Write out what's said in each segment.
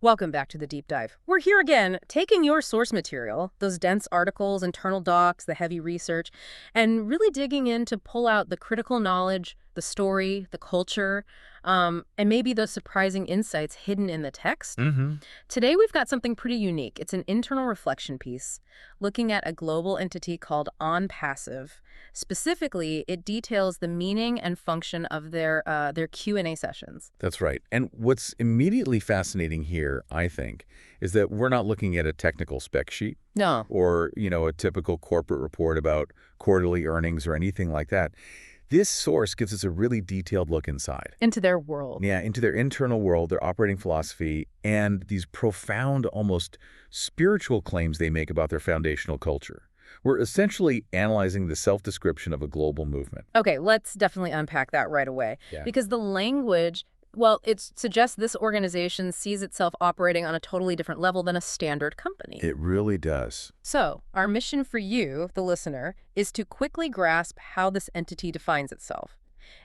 Welcome back to the deep dive. We're here again, taking your source material, those dense articles, internal docs, the heavy research, and really digging in to pull out the critical knowledge, the story, the culture, and maybe those surprising insights hidden in the text. Today, we've got something pretty unique. It's an internal reflection piece looking at a global entity called ONPASSIVE. Specifically, it details the meaning and function of their Q&A sessions. That's right. And what's immediately fascinating here, I think, is that we're not looking at a technical spec sheet. No. Or, a typical corporate report about quarterly earnings or anything like that. This source gives us a really detailed look inside. Into their world. Yeah, into their internal world, their operating philosophy, and these profound, almost spiritual claims they make about their foundational culture. We're essentially analyzing the self-description of a global movement. Okay, let's definitely unpack that right away. Yeah. Because the language, well, it suggests this organization sees itself operating on a totally different level than a standard company. It really does. So, our mission for you, the listener, is to quickly grasp how this entity defines itself.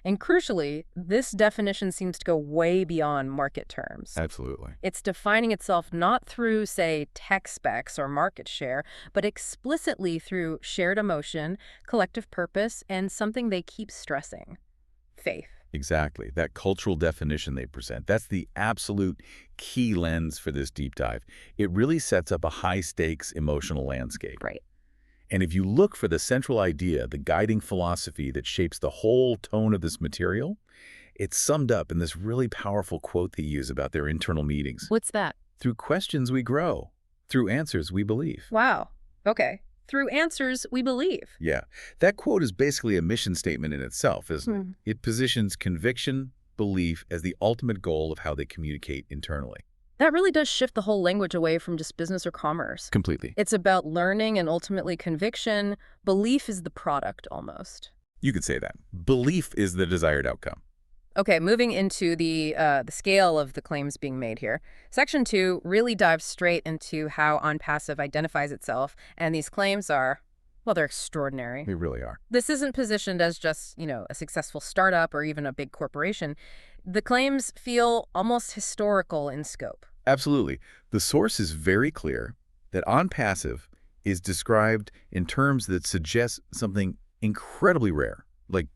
And crucially, this definition seems to go way beyond market terms. Absolutely. It's defining itself not through, say, tech specs or market share, but explicitly through shared emotion, collective purpose, and something they keep stressing: faith. Exactly. That cultural definition they present, that's the absolute key lens for this deep dive. It really sets up a high-stakes emotional landscape. Right. And if you look for the central idea, the guiding philosophy that shapes the whole tone of this material, it's summed up in this really powerful quote they use about their internal meetings. What's that? Through questions we grow. Through answers we believe. Wow. Okay. Through answers we believe. Yeah. That quote is basically a mission statement in itself, isn't it? It positions conviction, belief as the ultimate goal of how they communicate internally. That really does shift the whole language away from just business or commerce. Completely. It's about learning and ultimately conviction. Belief is the product, almost. You could say that. Belief is the desired outcome. Okay, moving into the scale of the claims being made here. Section 2 really dives straight into how ONPASSIVE identifies itself, and these claims are, well, they're extraordinary. They really are. This isn't positioned as just, a successful startup or even a big corporation. The claims feel almost historical in scope. Absolutely. The source is very clear that ONPASSIVE is described in terms that suggest something incredibly rare, like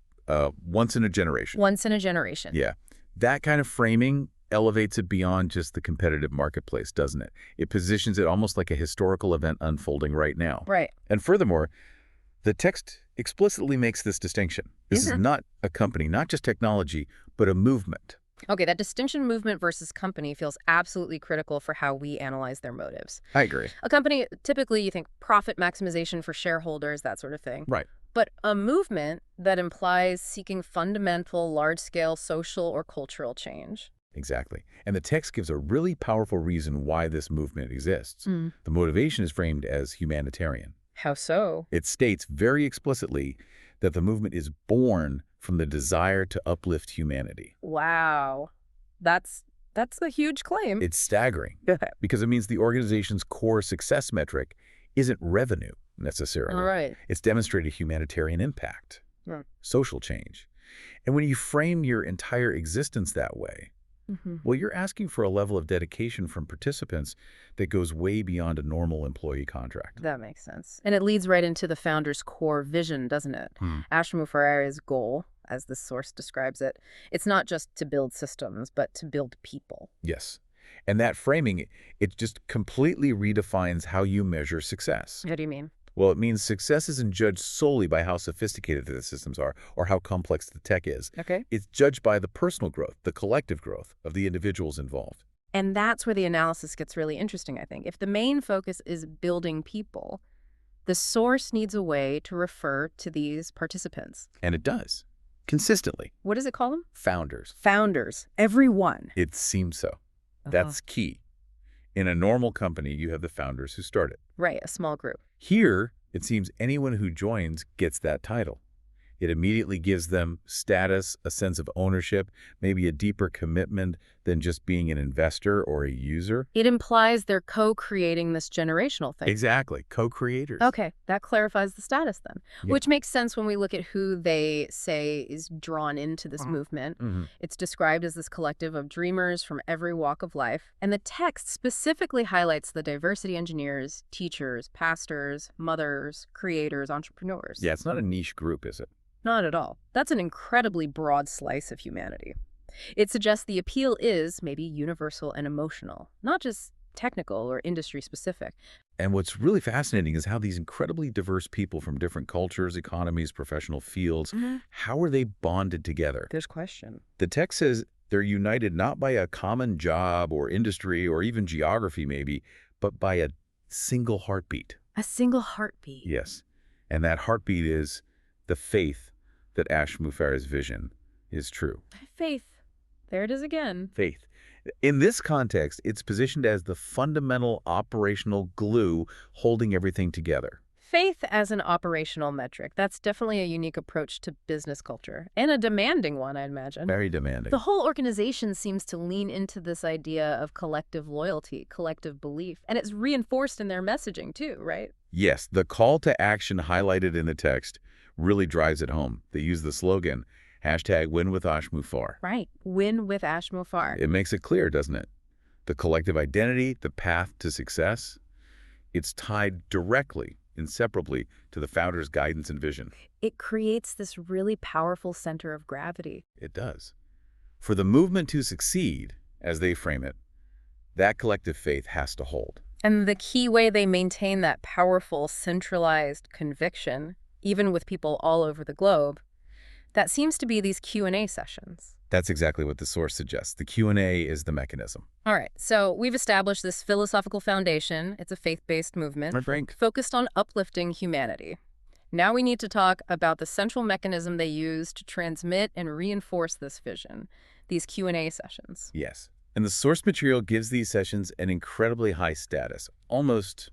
once in a generation. Once in a generation. Yeah. That kind of framing elevates it beyond just the competitive marketplace, doesn't it? It positions it almost like a historical event unfolding right now. Right. And furthermore, the text explicitly makes this distinction. This is not a company, not just technology, but a movement. Okay, that distinction, movement versus company, feels absolutely critical for how we analyze their motives. I agree. A company, typically you think profit maximization for shareholders, that sort of thing. Right. But a movement that implies seeking fundamental, large-scale social or cultural change. Exactly. And the text gives a really powerful reason why this movement exists. The motivation is framed as humanitarian. How so? It states very explicitly that the movement is born from the desire to uplift humanity. Wow. That's a huge claim. It's staggering because it means the organization's core success metric isn't revenue necessarily. All right. It's demonstrated humanitarian impact, social change. And when you frame your entire existence that way, well, you're asking for a level of dedication from participants that goes way beyond a normal employee contract. That makes sense. And it leads right into the founder's core vision, doesn't it? Mufareh's goal, as this source describes it, it's not just to build systems, but to build people. Yes. And that framing, it just completely redefines how you measure success. What do you mean? Well, it means success isn't judged solely by how sophisticated the systems are or how complex the tech is. Okay. It's judged by the personal growth, the collective growth of the individuals involved. And that's where the analysis gets really interesting, I think. If the main focus is building people, the source needs a way to refer to these participants. And it does. Consistently. What does it call them? Founders. Founders. Everyone. It seems so. That's key. In a normal company, you have the founders who start it. Right, a small group. Here, it seems anyone who joins gets that title. It immediately gives them status, a sense of ownership, maybe a deeper commitment than just being an investor or a user. It implies they're co-creating this generational thing. Exactly. Co-creators. Okay, that clarifies the status then, Yeah. which makes sense when we look at who they say is drawn into this movement. It's described as this collective of dreamers from every walk of life, and the text specifically highlights the diversity engineers, teachers, pastors, mothers, creators, entrepreneurs. Yeah, it's not a niche group, is it? Not at all. That's an incredibly broad slice of humanity. It suggests the appeal is maybe universal and emotional, not just technical or industry specific. And what's really fascinating is how these incredibly diverse people from different cultures, economies, professional fields, how are they bonded together? There's question. The text says they're united not by a common job or industry or even geography maybe, but by a single heartbeat. A single heartbeat. Yes. And that heartbeat is the faith that Mufareh's vision is true. Faith. There it is again. Faith. In this context, it's positioned as the fundamental operational glue holding everything together. Faith as an operational metric. That's definitely a unique approach to business culture, and a demanding one, I'd imagine. Very demanding. The whole organization seems to lean into this idea of collective loyalty, collective belief, and it's reinforced in their messaging too, right? Yes, the call to action highlighted in the text really drives it home. They use the slogan, #Win with Mufareh. Right. Win with Mufareh. It makes it clear, doesn't it? The collective identity, the path to success, it's tied directly, inseparably, to the founder's guidance and vision. It creates this really powerful center of gravity. It does. For the movement to succeed, as they frame it, that collective faith has to hold. And the key way they maintain that powerful, centralized conviction, even with people all over the globe, that seems to be these Q&A sessions. That's exactly what the source suggests. The Q&A is the mechanism. All right, so we've established this philosophical foundation. It's a faith-based movement focused on uplifting humanity. Now we need to talk about the central mechanism they use to transmit and reinforce this vision, these Q&A sessions. Yes, and the source material gives these sessions an incredibly high status, almost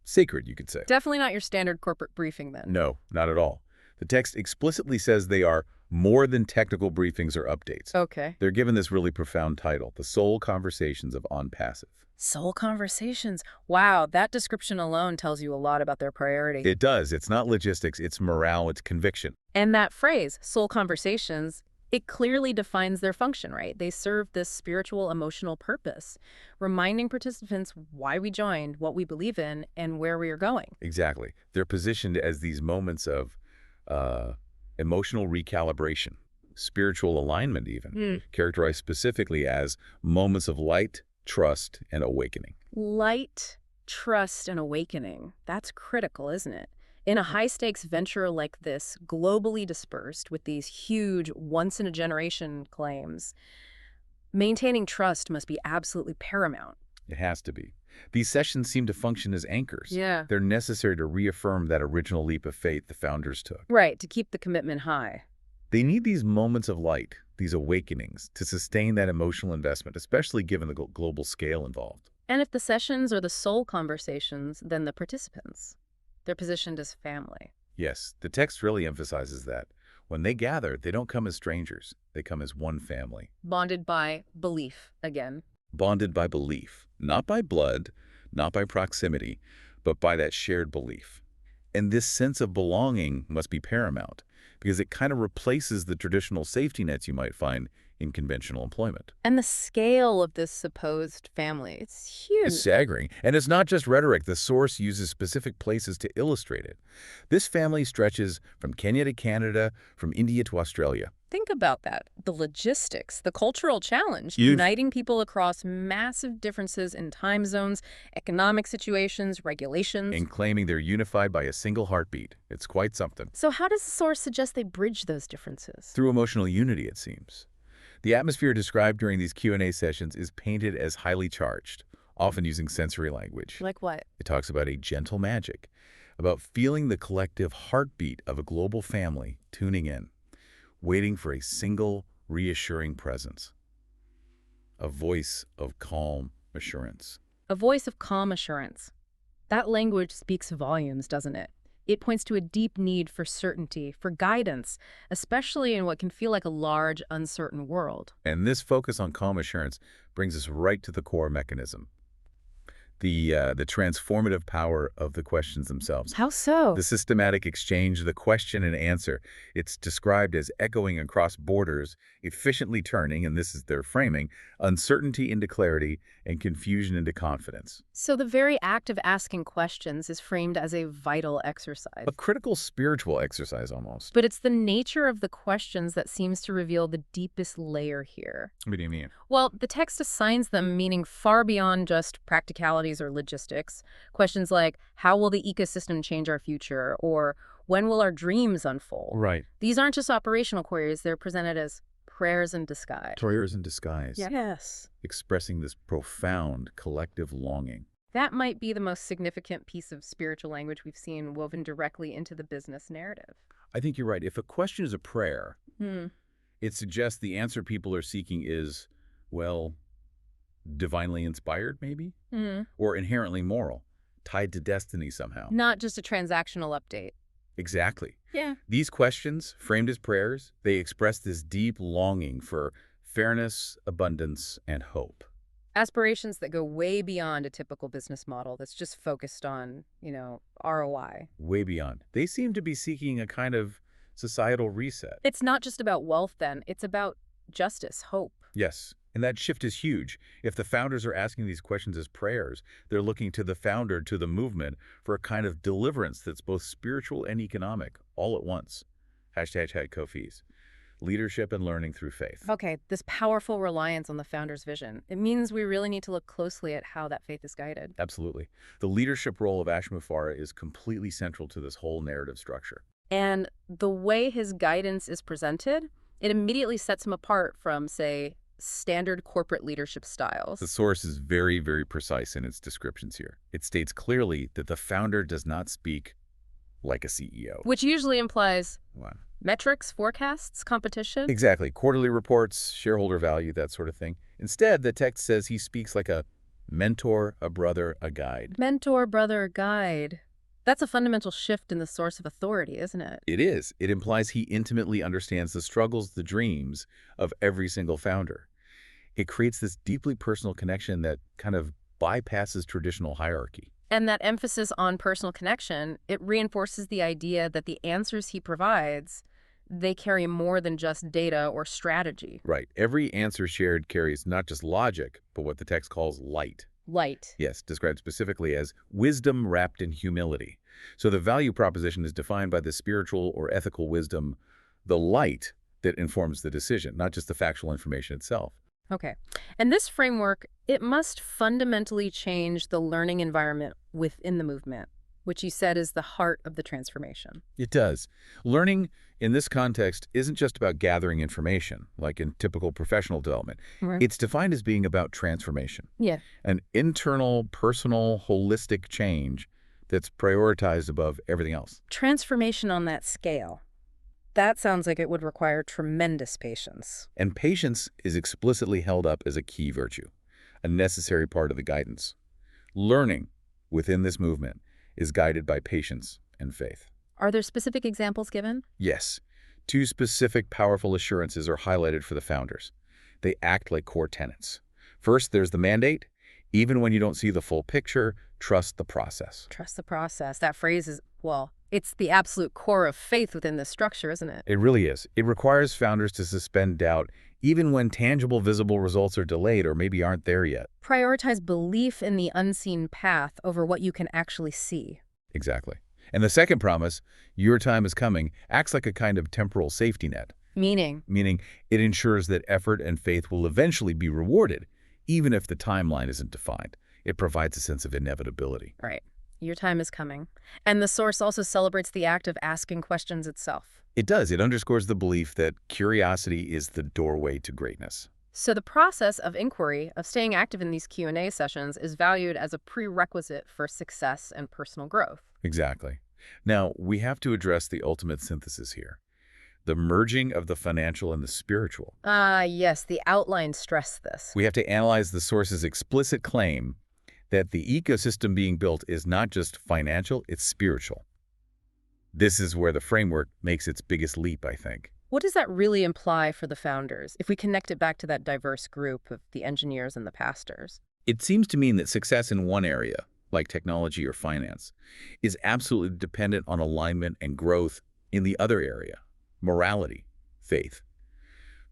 sacred, you could say. Definitely not your standard corporate briefing then. No, not at all. The text explicitly says they are more than technical briefings or updates. Okay. They're given this really profound title, The Soul Conversations of ONPASSIVE. Soul Conversations. Wow, that description alone tells you a lot about their priority. It does. It's not logistics, it's morale, it's conviction. And that phrase, Soul Conversations, it clearly defines their function, right? They serve this spiritual, emotional purpose, reminding participants why we joined, what we believe in, and where we are going. Exactly. They're positioned as these moments of emotional recalibration, spiritual alignment even, characterized specifically as moments of light, trust, and awakening. Light, trust, and awakening. That's critical, isn't it? In a high-stakes venture like this, globally dispersed with these huge once-in-a-generation claims, maintaining trust must be absolutely paramount. It has to be. These sessions seem to function as anchors. Yeah. They're necessary to reaffirm that original leap of faith the founders took. Right, to keep the commitment high. They need these moments of light, these awakenings, to sustain that emotional investment, especially given the global scale involved. And if the sessions are the soul conversations, then the participants, they're positioned as family. Yes, the text really emphasizes that. When they gather, they don't come as strangers. They come as one family. Bonded by belief, again. Bonded by belief, not by blood, not by proximity, but by that shared belief. And this sense of belonging must be paramount because it kind of replaces the traditional safety nets you might find in conventional employment. And the scale of this supposed family, it's huge. It's staggering. And it's not just rhetoric. The source uses specific places to illustrate it. This family stretches from Kenya to Canada, from India to Australia. Think about that. The logistics, the cultural challenge, Huge. uniting people across massive differences in time zones, economic situations, regulations. And claiming they're unified by a single heartbeat. It's quite something. So how does the source suggest they bridge those differences? Through emotional unity, it seems. The atmosphere described during these Q&A sessions is painted as highly charged, often using sensory language. Like what? It talks about a gentle magic, about feeling the collective heartbeat of a global family tuning in, waiting for a single, reassuring presence. A voice of calm assurance. A voice of calm assurance. That language speaks volumes, doesn't it? It points to a deep need for certainty, for guidance, especially in what can feel like a large, uncertain world. And this focus on calm assurance brings us right to the core mechanism, the transformative power of the questions themselves. How so? The systematic exchange, the question and answer, it's described as echoing across borders, efficiently turning, and this is their framing, uncertainty into clarity and confusion into confidence. So the very act of asking questions is framed as a vital exercise. A critical spiritual exercise almost. But it's the nature of the questions that seems to reveal the deepest layer here. What do you mean? Well, the text assigns them meaning far beyond just practicalities or logistics. Questions like, how will the ecosystem change our future? Or when will our dreams unfold? Right. These aren't just operational queries. They're presented as prayers in disguise. Prayers in disguise. Yes. Expressing this profound collective longing. That might be the most significant piece of spiritual language we've seen woven directly into the business narrative. I think you're right. If a question is a prayer, it suggests the answer people are seeking is, well, divinely inspired, maybe? Or inherently moral, tied to destiny somehow. Not just a transactional update. Exactly. Yeah. These questions, framed as prayers, they express this deep longing for fairness, abundance, and hope. Aspirations that go way beyond a typical business model that's just focused on, ROI. Way beyond. They seem to be seeking a kind of societal reset. It's not just about wealth then, it's about justice, hope. Yes, and that shift is huge. If the founders are asking these questions as prayers, they're looking to the founder, to the movement, for a kind of deliverance that's both spiritual and economic, all at once. #Kofis. Leadership and learning through faith. Okay, this powerful reliance on the founder's vision. It means we really need to look closely at how that faith is guided. Absolutely. The leadership role of Mufareh is completely central to this whole narrative structure. And the way his guidance is presented, it immediately sets him apart from, say, standard corporate leadership styles. The source is very, very precise in its descriptions here. It states clearly that the founder does not speak like a CEO. Which usually implies Wow. metrics, forecasts, competition. Exactly. Quarterly reports, shareholder value, that sort of thing. Instead, the text says he speaks like a mentor, a brother, a guide. Mentor, brother, guide. That's a fundamental shift in the source of authority, isn't it? It is. It implies he intimately understands the struggles, the dreams of every single founder. It creates this deeply personal connection that kind of bypasses traditional hierarchy. And that emphasis on personal connection, it reinforces the idea that the answers he provides, they carry more than just data or strategy. Right. Every answer shared carries not just logic, but what the text calls light. Light. Yes, described specifically as wisdom wrapped in humility. So the value proposition is defined by the spiritual or ethical wisdom, the light that informs the decision, not just the factual information itself. Okay. And this framework, it must fundamentally change the learning environment within the movement, which you said is the heart of the transformation. It does. Learning in this context isn't just about gathering information, like in typical professional development. Right. It's defined as being about transformation. Yeah. An internal, personal, holistic change that's prioritized above everything else. Transformation on that scale. That sounds like it would require tremendous patience. And patience is explicitly held up as a key virtue, a necessary part of the guidance. Learning within this movement is guided by patience and faith. Are there specific examples given? Yes, 2 specific powerful assurances are highlighted for the founders. They act like core tenets. First, there's the mandate. Even when you don't see the full picture, trust the process. Trust the process. That phrase is, well, it's the absolute core of faith within this structure, isn't it? It really is. It requires founders to suspend doubt even when tangible, visible results are delayed or maybe aren't there yet. Prioritize belief in the unseen path over what you can actually see. Exactly. And the second promise, your time is coming, acts like a kind of temporal safety net. Meaning? Meaning it ensures that effort and faith will eventually be rewarded, even if the timeline isn't defined. It provides a sense of inevitability. Right. Your time is coming. And the source also celebrates the act of asking questions itself. It does. It underscores the belief that curiosity is the doorway to greatness. So the process of inquiry, of staying active in these Q&A sessions, is valued as a prerequisite for success and personal growth. Exactly. Now, we have to address the ultimate synthesis here. The merging of the financial and the spiritual. Yes, the outline stressed this. We have to analyze the source's explicit claim that the ecosystem being built is not just financial, it's spiritual. This is where the framework makes its biggest leap, I think. What does that really imply for the founders, if we connect it back to that diverse group of the engineers and the pastors? It seems to mean that success in one area, like technology or finance, is absolutely dependent on alignment and growth in the other area, morality, faith.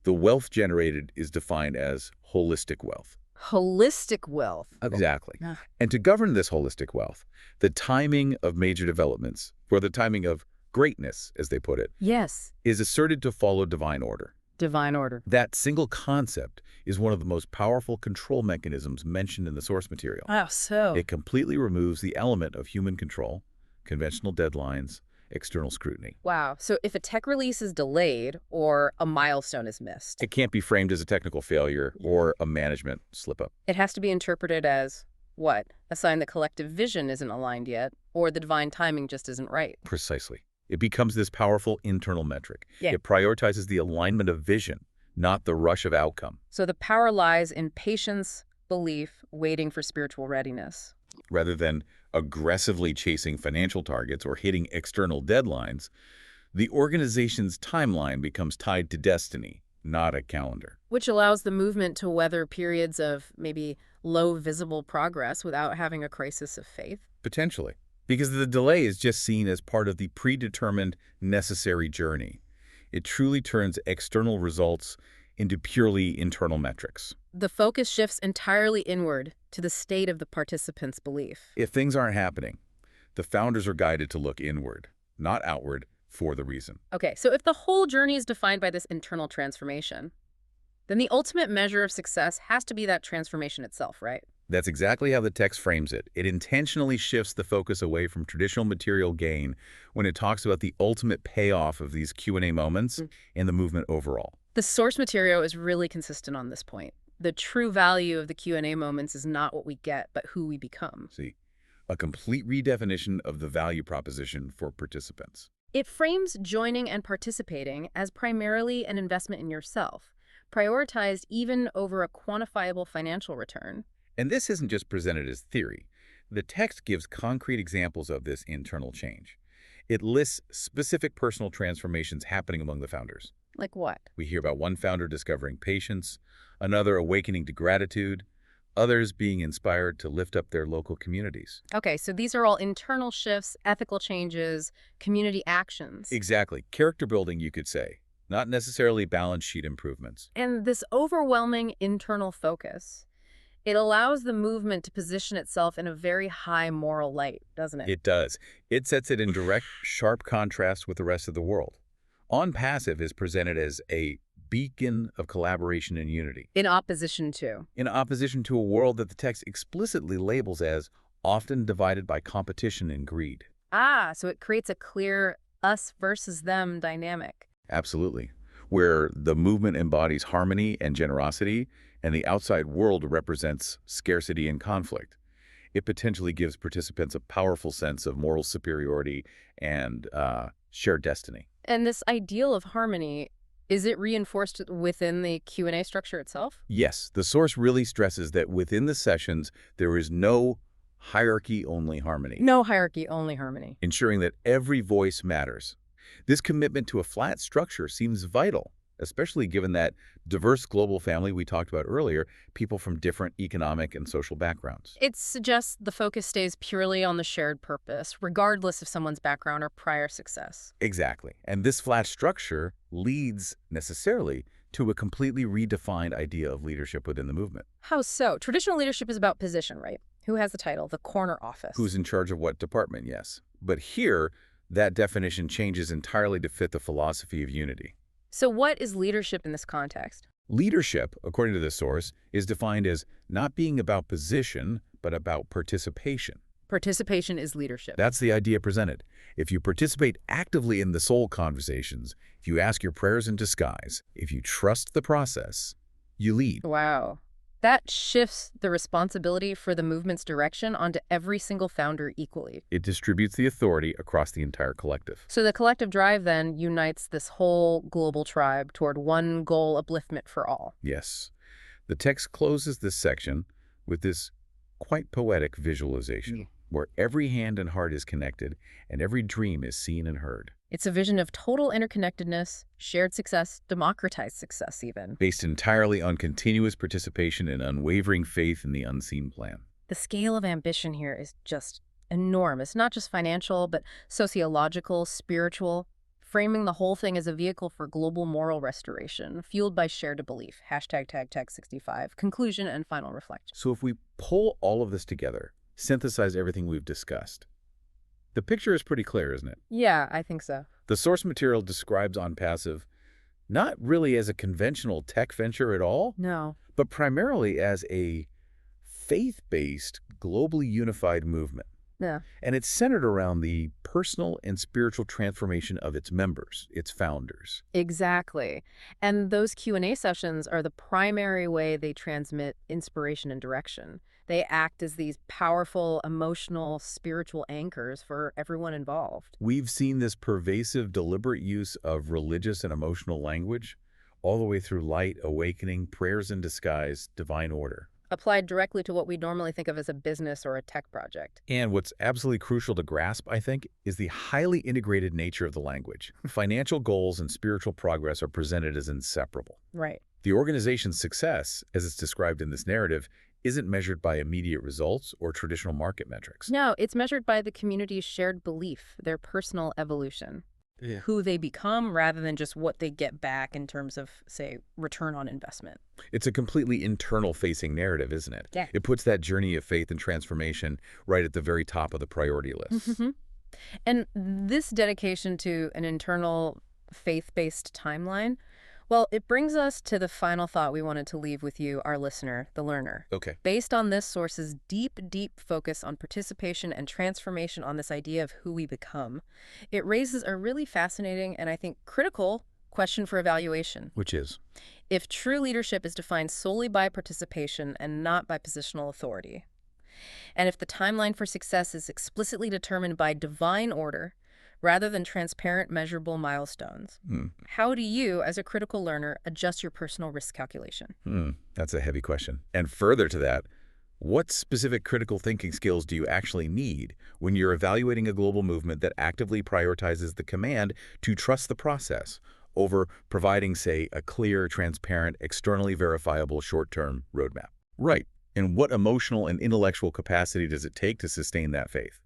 The wealth generated is defined as holistic wealth. Holistic wealth. Exactly. Ah. And to govern this holistic wealth, the timing of major developments, or the timing of greatness, as they put it, Yes, is asserted to follow divine order. divine order. That single concept is one of the most powerful control mechanisms mentioned in the source material. Oh, so. It completely removes the element of human control, conventional deadlines, external scrutiny. Wow. So if a tech release is delayed or a milestone is missed, It can't be framed as a technical failure or a management slip-up. it has to be interpreted as what? A sign that collective vision isn't aligned yet, or the divine timing just isn't right. Precisely. It becomes this powerful internal metric. Yeah. It prioritizes the alignment of vision, not the rush of outcome. So the power lies in patience, belief, waiting for spiritual readiness. Rather than aggressively chasing financial targets or hitting external deadlines, the organization's timeline becomes tied to destiny, not a calendar. Which allows the movement to weather periods of maybe low visible progress without having a crisis of faith. Potentially. Because the delay is just seen as part of the predetermined, necessary journey. It truly turns external results into purely internal metrics. The focus shifts entirely inward to the state of the participants' belief. If things aren't happening, the founders are guided to look inward, not outward, for the reason. Okay, so if the whole journey is defined by this internal transformation, then the ultimate measure of success has to be that transformation itself, right? That's exactly how the text frames it. It intentionally shifts the focus away from traditional material gain when it talks about the ultimate payoff of these Q&A moments and the movement overall. The source material is really consistent on this point. The true value of the Q&A moments is not what we get, but who we become. See, a complete redefinition of the value proposition for participants. It frames joining and participating as primarily an investment in yourself, prioritized even over a quantifiable financial return. And this isn't just presented as theory. The text gives concrete examples of this internal change. It lists specific personal transformations happening among the founders. Like what? We hear about one founder discovering patience, another awakening to gratitude, others being inspired to lift up their local communities. Okay, so these are all internal shifts, ethical changes, community actions. Exactly. Character building, you could say, not necessarily balance sheet improvements. And this overwhelming internal focus, it allows the movement to position itself in a very high moral light, doesn't it? It does. It sets it in direct, sharp contrast with the rest of the world. ONPASSIVE is presented as a beacon of collaboration and unity, In opposition to. in opposition to a world that the text explicitly labels as often divided by competition and greed. Ah, so it creates a clear us versus them dynamic. Absolutely. Where the movement embodies harmony and generosity, and the outside world represents scarcity and conflict. It potentially gives participants a powerful sense of moral superiority and shared destiny. And this ideal of harmony, is it reinforced within the Q&A structure itself? Yes, the source really stresses that within the sessions, there is no hierarchy-only harmony, No hierarchy, only harmony. ensuring that every voice matters. This commitment to a flat structure seems vital, especially given that diverse global family we talked about earlier, people from different economic and social backgrounds. It suggests the focus stays purely on the shared purpose, regardless of someone's background or prior success. Exactly. And this flat structure leads necessarily to a completely redefined idea of leadership within the movement. How so? Traditional leadership is about position, right? Who has the title? The corner office. Who's in charge of what department, yes. But here, that definition changes entirely to fit the philosophy of unity. So what is leadership in this context? Leadership, according to this source, is defined as not being about position, but about participation. Participation is leadership. That's the idea presented. If you participate actively in the soul conversations, if you ask your prayers in disguise, if you trust the process, you lead. Wow. That shifts the responsibility for the movement's direction onto every single founder equally. It distributes the authority across the entire collective. So the collective drive then unites this whole global tribe toward one goal, upliftment for all. Yes. The text closes this section with this quite poetic visualization. where every hand and heart is connected and every dream is seen and heard. It's a vision of total interconnectedness, shared success, democratized success even. Based entirely on continuous participation and unwavering faith in the unseen plan. The scale of ambition here is just enormous, not just financial, but sociological, spiritual, framing the whole thing as a vehicle for global moral restoration, fueled by shared belief. Hashtag tag tag 65. Conclusion and final reflection. So if we pull all of this together, synthesize everything we've discussed, the picture is pretty clear, isn't it? Yeah, I think so. The source material describes ONPASSIVE not really as a conventional tech venture at all, No. but primarily as a faith-based, globally unified movement. Yeah. And it's centered around the personal and spiritual transformation of its members, its founders. Exactly. And those Q&A sessions are the primary way they transmit inspiration and direction. They act as these powerful, emotional, spiritual anchors for everyone involved. We've seen this pervasive, deliberate use of religious and emotional language all the way through light, awakening, prayers in disguise, divine order. Applied directly to what we normally think of as a business or a tech project. And what's absolutely crucial to grasp, I think, is the highly integrated nature of the language. Financial goals and spiritual progress are presented as inseparable. Right. The organization's success, as it's described in this narrative, isn't measured by immediate results or traditional market metrics. No, it's measured by the community's shared belief, their personal evolution. Yeah. Who they become rather than just what they get back in terms of, say, return on investment. It's a completely internal-facing narrative, isn't it? Yeah. It puts that journey of faith and transformation right at the very top of the priority list. And this dedication to an internal faith-based timeline, well, it brings us to the final thought we wanted to leave with you, our listener, the learner. Okay. Based on this source's deep, deep focus on participation and transformation on this idea of who we become, it raises a really fascinating and I think critical question for evaluation. Which is? If true leadership is defined solely by participation and not by positional authority, and if the timeline for success is explicitly determined by divine order rather than transparent, measurable milestones, how do you, as a critical learner, adjust your personal risk calculation? That's a heavy question. And further to that, what specific critical thinking skills do you actually need when you're evaluating a global movement that actively prioritizes the command to trust the process over providing, say, a clear, transparent, externally verifiable short-term roadmap? Right. And what emotional and intellectual capacity does it take to sustain that faith?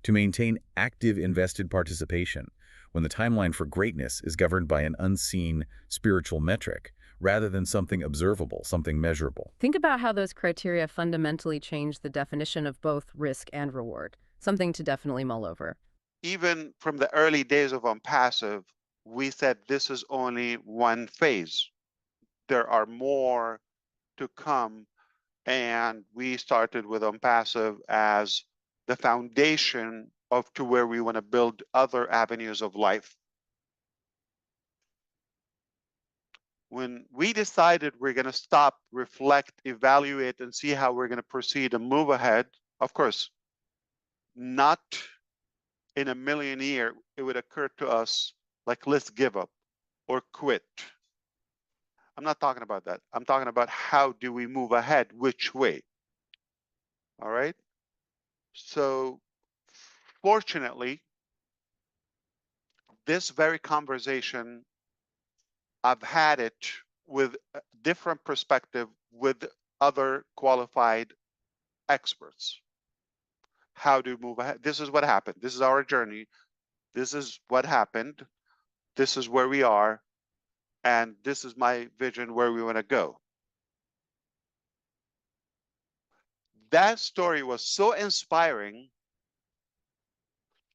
To maintain active, invested participation when the timeline for greatness is governed by an unseen spiritual metric rather than something observable, something measurable. Think about how those criteria fundamentally change the definition of both risk and reward. Something to definitely mull over. Even from the early days of ONPASSIVE, we said this is only one phase. There are more to come, and we started with ONPASSIVE as the foundation of to where we want to build other avenues of life. When we decided we're going to stop, reflect, evaluate, and see how we're going to proceed and move ahead, of course, not in a million years it would occur to us like, let's give up or quit. I'm not talking about that. I'm talking about how do we move ahead, which way. All right. So fortunately, this very conversation, I've had it with a different perspective with other qualified experts. How to move ahead. This is what happened. This is our journey. This is what happened. This is where we are. And this is my vision where we want to go. That story was so inspiring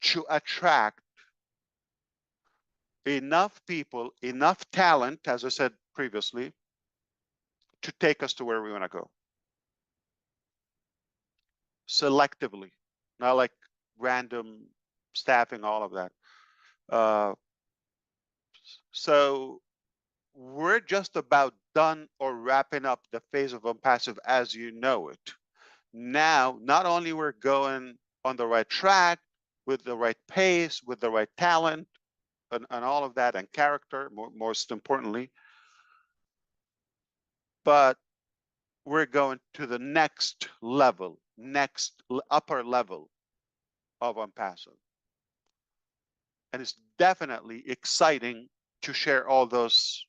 to attract enough people, enough talent, as I said previously, to take us to where we want to go. Selectively, not like random staffing, all of that. So we're just about done or wrapping up the phase of ONPASSIVE as you know it. Now, not only we're going on the right track, with the right pace, with the right talent, and all of that, and character, most importantly, but we're going to the next level, upper level of ONPASSIVE. And it's definitely exciting to share all those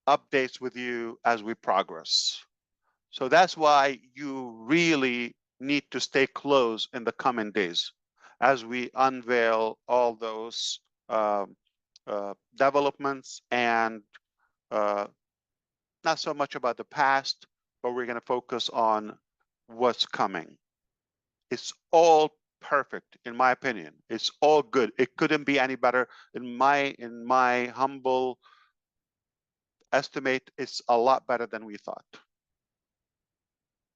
updates with you as we progress. So that's why you really need to stay close in the coming days as we unveil all those developments and not so much about the past, but we're going to focus on what's coming. It's all perfect, in my opinion. It's all good. It couldn't be any better. In my humble estimate, it's a lot better than we thought.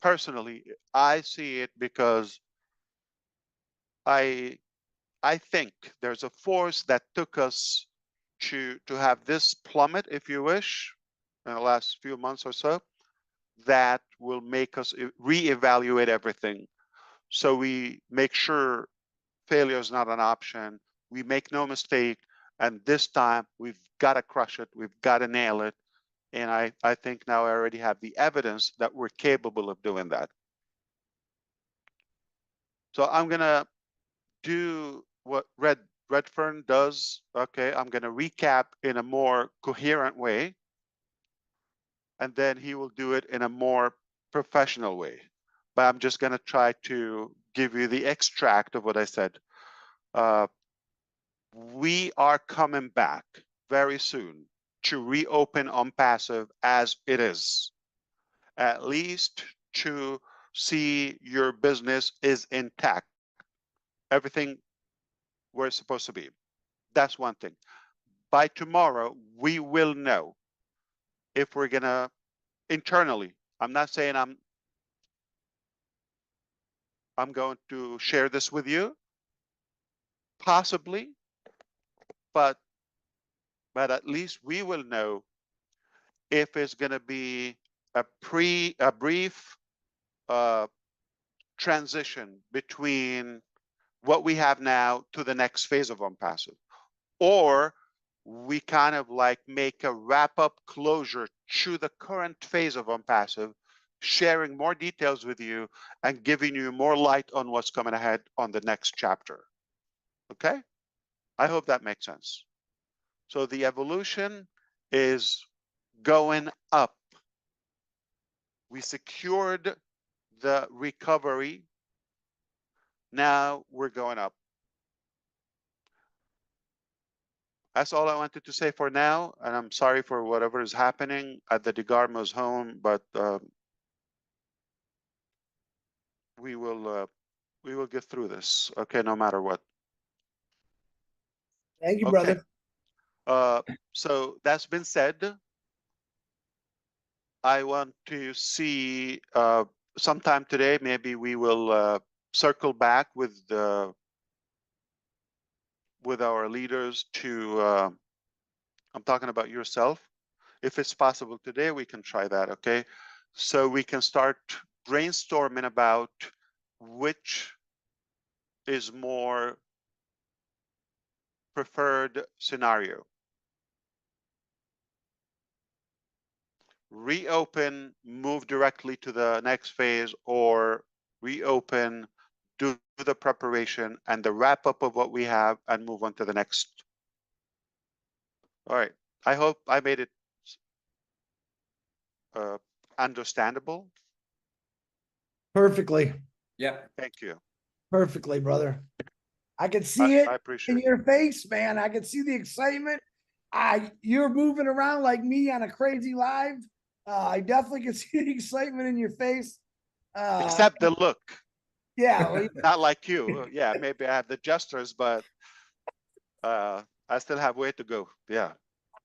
Personally, I see it because I think there's a force that took us to have this plummet, if you wish, in the last few months or so, that will make us reevaluate everything. So we make sure failure is not an option. We make no mistake. And this time we've got to crush it. We've got to nail it. And I think now I already have the evidence that we're capable of doing that. So I'm going to do what Redfern does. Okay, I'm going to recap in a more coherent way. And then he will do it in a more professional way. But I'm just going to try to give you the extract of what I said. We are coming back very soon to reopen ONPASSIVE as it is, at least to see your business is intact, everything where it's supposed to be. That's one thing. By tomorrow, we will know if we're gonna internally. I'm not saying I'm going to share this with you, possibly, but at least we will know if it's going to be a brief transition between what we have now to the next phase of ONPASSIVE, or we kind of like make a wrap-up closure to the current phase of ONPASSIVE, sharing more details with you and giving you more light on what's coming ahead on the next chapter. Okay? I hope that makes sense. So the evolution is going up. We secured the recovery. Now we're going up. That's all I wanted to say for now. And I'm sorry for whatever is happening at the DeGarmo's home, but we will get through this, okay, no matter what. Thank you, Okay. brother. So that's been said. I want to see sometime today, maybe we will circle back with our leaders to, I'm talking about yourself. If it's possible today, we can try that, okay? So we can start brainstorming about which is more preferred scenario. Reopen, move directly to the next phase, or reopen, do the preparation and the wrap up of what we have and move on to the next. All right. I hope I made it understandable. Perfectly. Yeah. Thank you. Perfectly, brother. I can see it I in appreciate it. your face, man. I can see the excitement. You're moving around like me on a crazy live. I definitely can see the excitement in your face. Except the look. Yeah. Well, Not like you. Yeah, maybe I have the gestures, but I still have way to go. Yeah.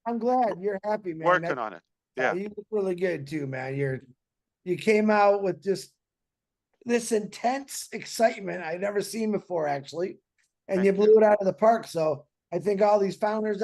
I'm glad you're happy, man. Working on it. Yeah. You look really good too, man. You came out with just this intense excitement I'd never seen before, actually. And Thank you blew you. it out of the park. So I think all these founders